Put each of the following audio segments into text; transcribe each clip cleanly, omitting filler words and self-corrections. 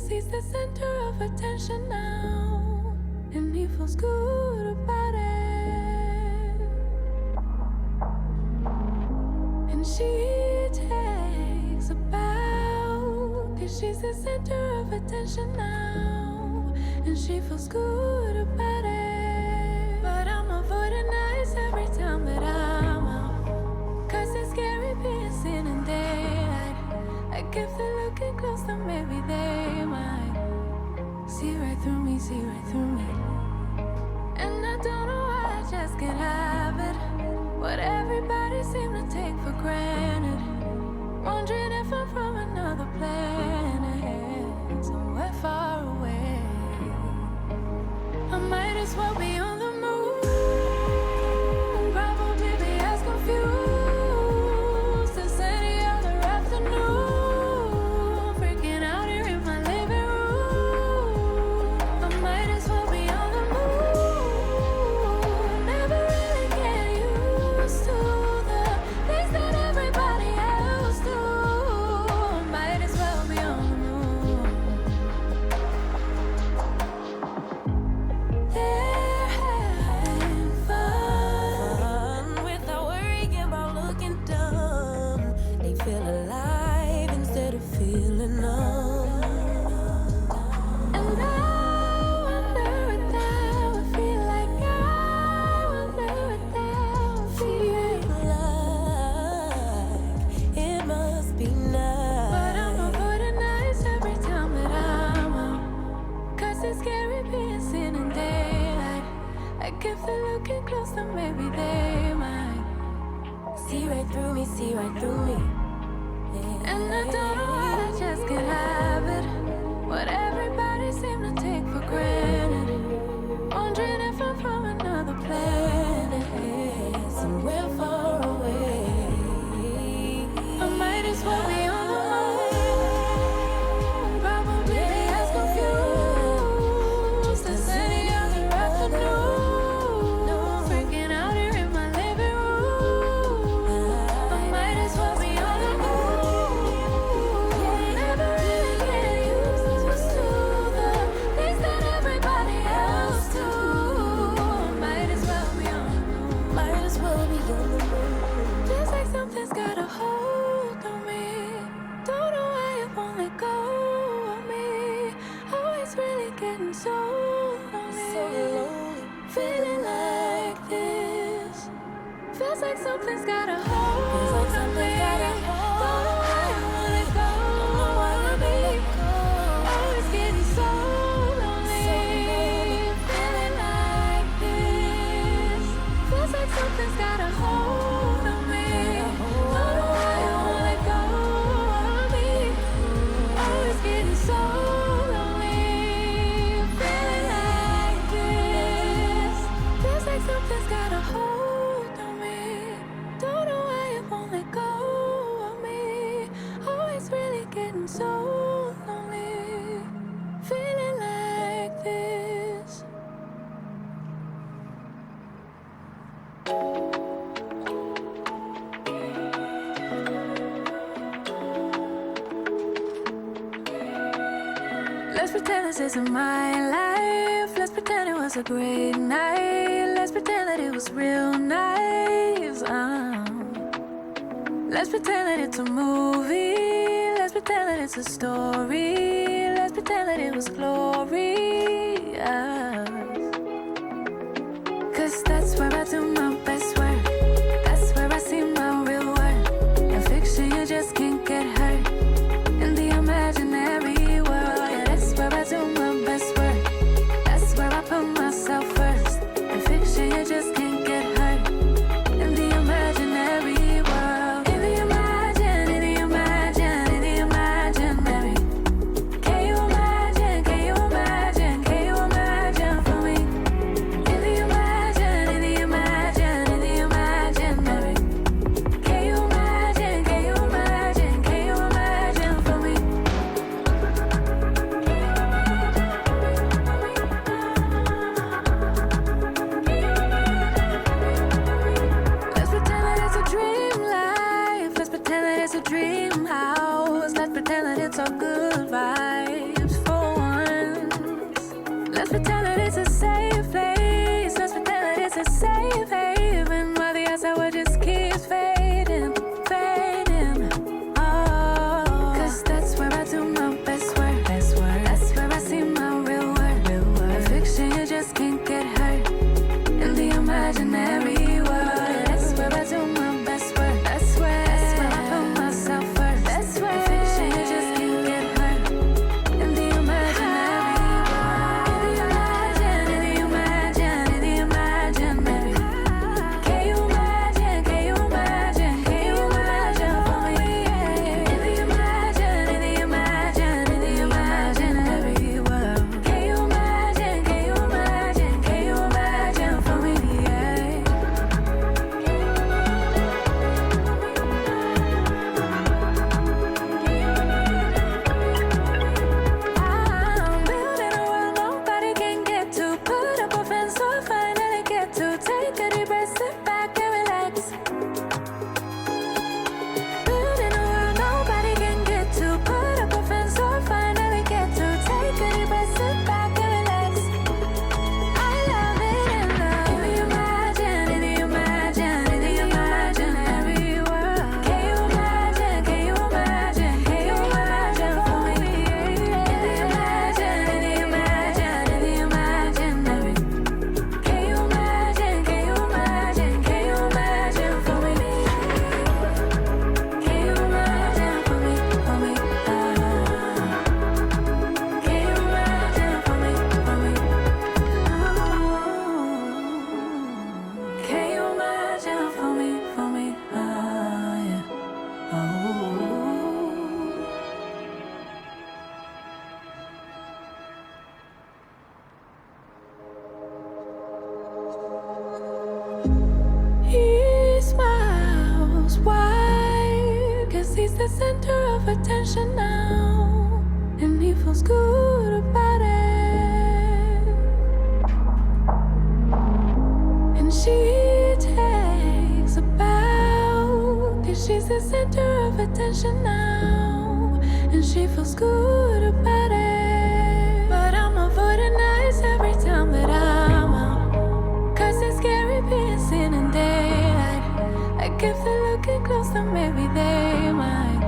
Cause he's the center of attention now, and he feels good about it. And she takes a bow, cause she's the center of attention now, and she feels good about it. But I'm avoiding eyes every time that I'm out, cause it's scary being seen in daylight. Like if they're looking close, then maybe they might see right through me, see right through me. And I don't know why, I just can't have it. What everybody seems to take for granted, wondering if I'm from another planet, somewhere far away. I might as well be on the moon, probably be as confused as any other afternoon, freaking out here in my living room. I might as well be on the moon, never really get used to the things that everybody else do. I might as well be on the moon. They're having fun without worrying about looking dumb. They feel alive instead of feeling numb. And I wonder what that would feel like. I wonder what that would feel like. It must be nice. But I'm avoiding eyes every time that I'm out, cause it's scary being seen in daylight. Like if they're looking close, then maybe they might see right through me, see right through me. And I don't know why, I just can't have it. What everybody seems to take for granted, wondering if I'm from another planet, somewhere far away. I might as well be on the moon, probably be as confused as any other afternoon, freaking out here in my living room. I might as well be on the moon, never really get used to the things that everybody else do. I might as well be on the moon, might as well be on the moon. Feels like something's got a hold on me, don't know why it won't let go of me. Always really getting so lonely, feeling like this. Feels like something's got a hold on me, don't know why I won't let go of me. Always getting so lonely, feeling like this. Feels like something's got a hold on me, don't know why I won't let go of me. Always getting so lonely, feeling like this. Feels like something's got a hold on me, don't know why it won't let go of me. Always really getting so lonely, feeling like this. Let's pretend this isn't my life. Let's pretend it was a great night. Let's pretend that it was real nice. Let's pretend that it's a movie. Let's pretend that it's a story. Let's pretend that it was glorious. Cause that's where I do my best work. That's where I see my real worth. In fiction you just can't get hurt. In the imaginary world, yeah, that's where I do my best work. That's where I put myself first. In fiction you just can't get hurt. In the imaginary world, in the imaginary. Can you imagine, can you imagine, can you imagine for me? In the imaginary. Can you imagine, can you imagine, can you imagine for me? Let's pretend that it's a dream life. Let's pretend that it's a dream house. Let's pretend that it's all good vibes for he's the center of attention now, and he feels good about it. And she takes a bow, 'cause she's the center of attention now, and she feels good about it. But I'm avoiding eyes every time that I'm out, 'cause it's scary being seen in daylight. Like if they're looking close, then maybe they might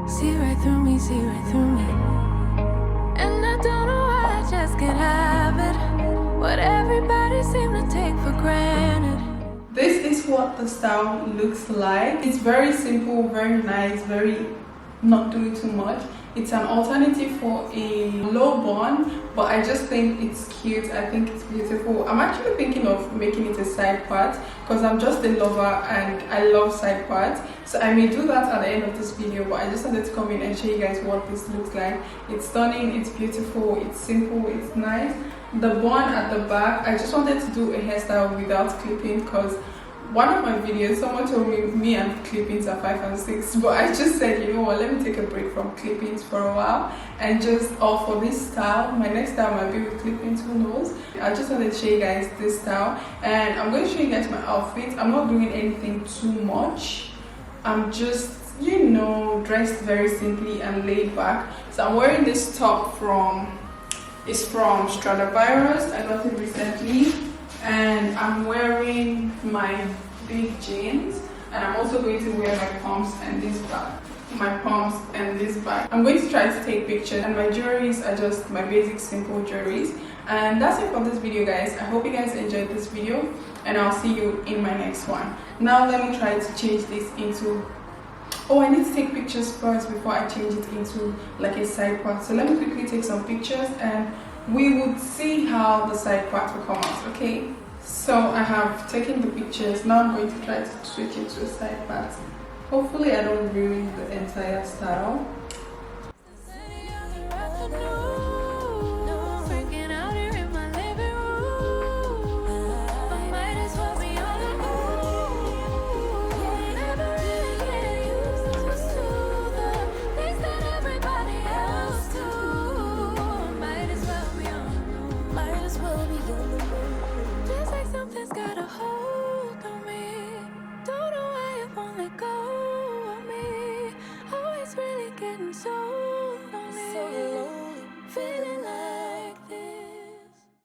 see right through me, see right through me. And I don't know why I just can't have it, what everybody seem to take for granted. This is what the style looks like. It's very simple, very nice, very not doing too much. It's an alternative for a low bun, but I just think it's cute. I think it's beautiful. I'm actually thinking of making it a side part because I'm just a lover and I love side parts. So I may do that at the end of this video, but I just wanted to come in and show you guys what this looks like. It's stunning, it's beautiful, it's simple, it's nice. The bun at the back, I just wanted to do a hairstyle without clipping because one of my videos, someone told me and clippings are 5 and 6, but I just said, you know what, let me take a break from clippings for a while and just for this style. My next style might be with clippings, who knows. I just wanted to show you guys this style, and I'm going to show you guys my outfit. I'm not doing anything too much. I'm just, you know, dressed very simply and laid back. So I'm wearing this top it's from Stradivarius. I got it recently. And I'm wearing my big jeans, and I'm also going to wear my pumps and this bag. I'm going to try to take pictures, and my jewelries are just my basic simple jewelries. And that's it for this video, guys. I hope you guys enjoyed this video, and I'll see you in my next one. Now let me try to change this into, oh, I need to take pictures first before I change it into like a side part. So let me quickly take some pictures and we would see how the side part will come out. Okay, so I have taken the pictures. Now I'm going to try to switch it to a side part. Hopefully I don't ruin the entire style. So lonely, feeling like this.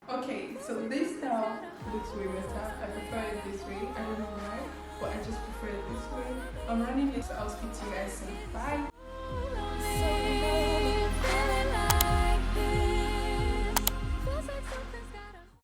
Okay, so this style looks way better. I prefer it this way. I don't know why, but I just prefer it this way. I'm running this. I'll speak to you guys soon. Bye.